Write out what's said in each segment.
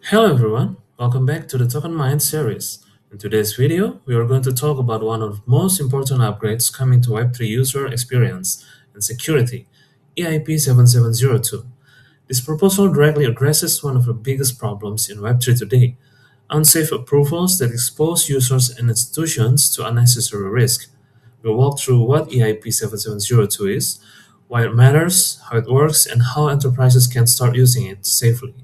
Hello everyone, welcome back to the Token Mind series. In today's video, we are going to talk about one of the most important upgrades coming to Web3 user experience and security, EIP-7702. This proposal directly addresses one of the biggest problems in Web3 today, unsafe approvals that expose users and institutions to unnecessary risk. We'll walk through what EIP-7702 is, why it matters, how it works, and how enterprises can start using it safely.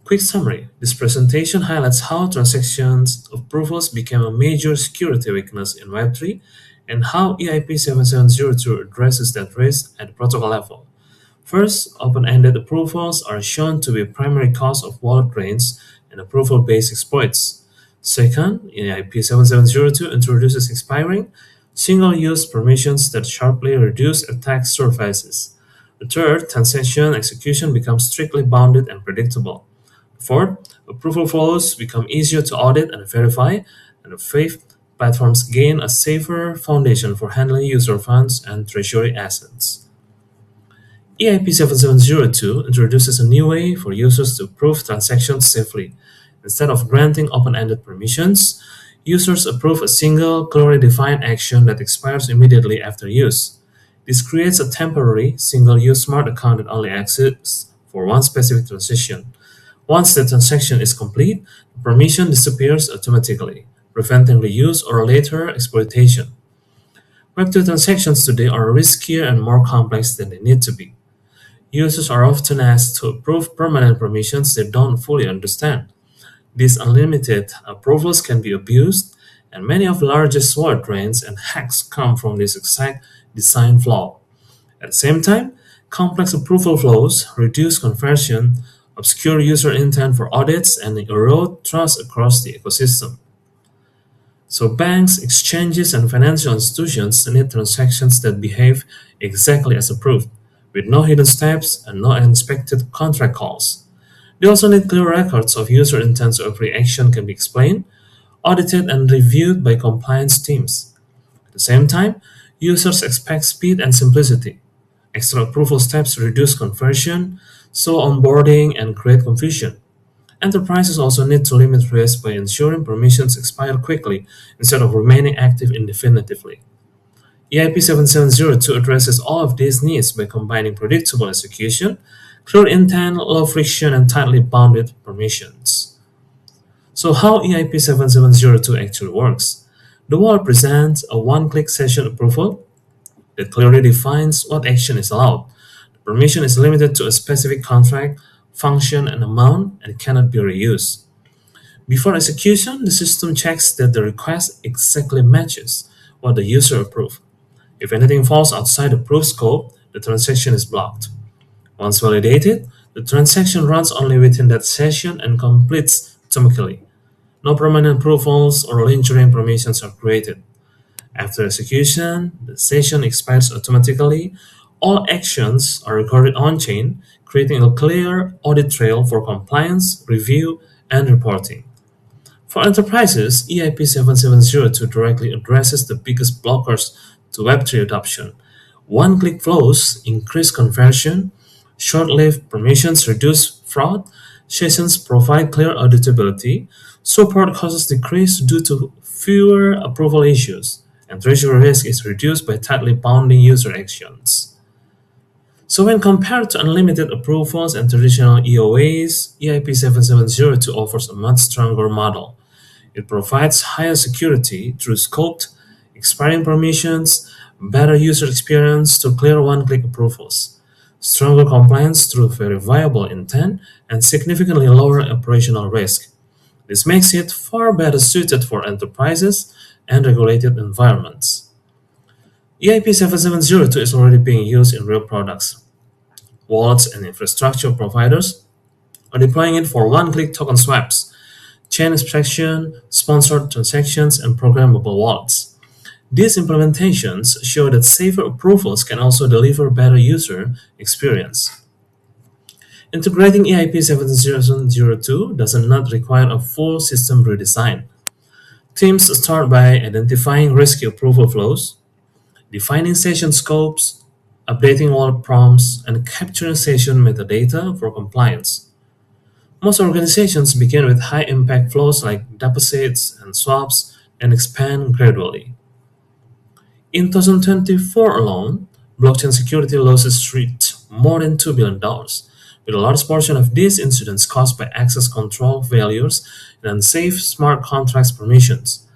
Quick summary. This presentation highlights how transactions approvals became a major security weakness in Web3 and how EIP-7702 addresses that risk at the protocol level. First, open-ended approvals are shown to be a primary cause of wallet drains and approval-based exploits. Second, EIP-7702 introduces expiring, single-use permissions that sharply reduce attack surfaces. The third, transaction execution becomes strictly bounded and predictable. Fourth, approval flows become easier to audit and verify. And fifth, platforms gain a safer foundation for handling user funds and treasury assets. EIP-7702 introduces a new way for users to approve transactions safely. Instead of granting open-ended permissions, users approve a single, clearly defined action that expires immediately after use. This creates a temporary, single-use smart account that only exists for one specific transaction. Once the transaction is complete, the permission disappears automatically, preventing reuse or later exploitation. Web2 transactions today are riskier and more complex than they need to be. Users are often asked to approve permanent permissions they don't fully understand. These unlimited approvals can be abused, and many of the largest wallet drains and hacks come from this exact design flaw. At the same time, complex approval flows reduce conversion, obscure user intent for audits, and erode trust across the ecosystem. So banks, exchanges, and financial institutions need transactions that behave exactly as approved, with no hidden steps and no unexpected contract calls. They also need clear records of user intent so every action can be explained, audited, and reviewed by compliance teams. At the same time, users expect speed and simplicity. Extra approval steps reduce conversion, slow onboarding, and create confusion. Enterprises also need to limit risk by ensuring permissions expire quickly instead of remaining active indefinitely. EIP-7702 addresses all of these needs by combining predictable execution, clear intent, low friction, and tightly bounded permissions. So how EIP-7702 actually works? The wall presents a one-click session approval that clearly defines what action is allowed. The permission is limited to a specific contract, function, and amount, and cannot be reused. Before execution, the system checks that the request exactly matches what the user approved. If anything falls outside the approved scope, the transaction is blocked. Once validated, the transaction runs only within that session and completes automatically. No permanent approvals or lingering permissions are created. After execution, the session expires automatically. All actions are recorded on-chain, creating a clear audit trail for compliance, review, and reporting. For enterprises, EIP-7702 directly addresses the biggest blockers to Web3 adoption. One-click flows increase conversion, short-lived permissions reduce fraud, sessions provide clear auditability, support costs decrease due to fewer approval issues, and treasury risk is reduced by tightly bounding user actions. So when compared to unlimited approvals and traditional EOAs, EIP-7702 offers a much stronger model. It provides higher security through scoped, expiring permissions, better user experience to clear one-click approvals, stronger compliance through verifiable intent, and significantly lower operational risk. This makes it far better suited for enterprises and regulated environments. EIP-7702 is already being used in real products. Wallets and infrastructure providers are deploying it for one-click token swaps, chain abstraction, sponsored transactions, and programmable wallets. These implementations show that safer approvals can also deliver better user experience. Integrating EIP-7702 does not require a full system redesign. Teams start by identifying risky approval flows, defining session scopes, updating wallet prompts, and capturing session metadata for compliance. Most organizations begin with high impact flows like deposits and swaps and expand gradually. In 2024 alone, blockchain security losses reached more than $2 billion, with a large portion of these incidents caused by access control failures and unsafe smart contracts permissions.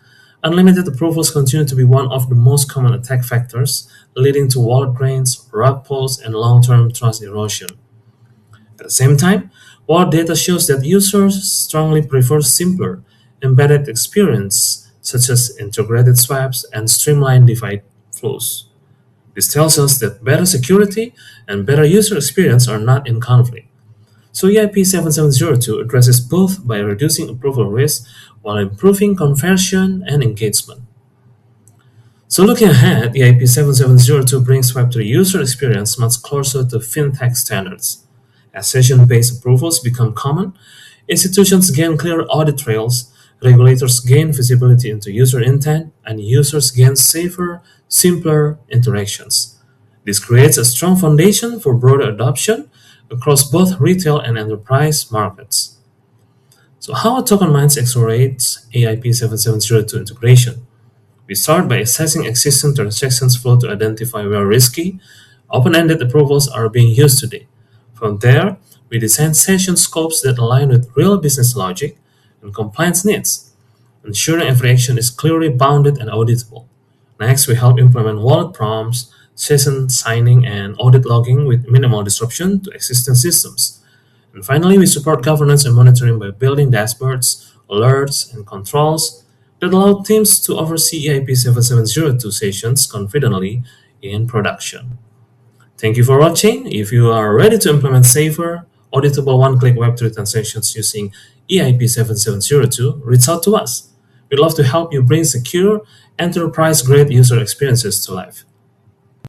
Unlimited approvals continue to be one of the most common attack factors, leading to wallet drains, rug pulls, and long term trust erosion. At the same time, wallet data shows that users strongly prefer simpler, embedded experience, such as integrated swaps and streamlined DeFi flows. This tells us that better security and better user experience are not in conflict. So EIP-7702 addresses both by reducing approval risk while improving conversion and engagement. So looking ahead, EIP-7702 brings Web3 user experience much closer to fintech standards. As session-based approvals become common, institutions gain clear audit trails, regulators gain visibility into user intent, and users gain safer, simpler interactions. This creates a strong foundation for broader adoption across both retail and enterprise markets. So how a token mines accelerates EIP-7702 integration? We start by assessing existing transactions flow to identify where risky, open-ended approvals are being used today. From there, we design session scopes that align with real business logic and compliance needs, ensuring every action is clearly bounded and auditable. Next, we help implement wallet prompts, session signing, and audit logging with minimal disruption to existing systems. And finally, we support governance and monitoring by building dashboards, alerts, and controls that allow teams to oversee EIP-7702 sessions confidently in production. Thank you for watching. If you are ready to implement safer, auditable one-click Web3 transactions using EIP-7702, reach out to us. We'd love to help you bring secure, enterprise-grade user experiences to life.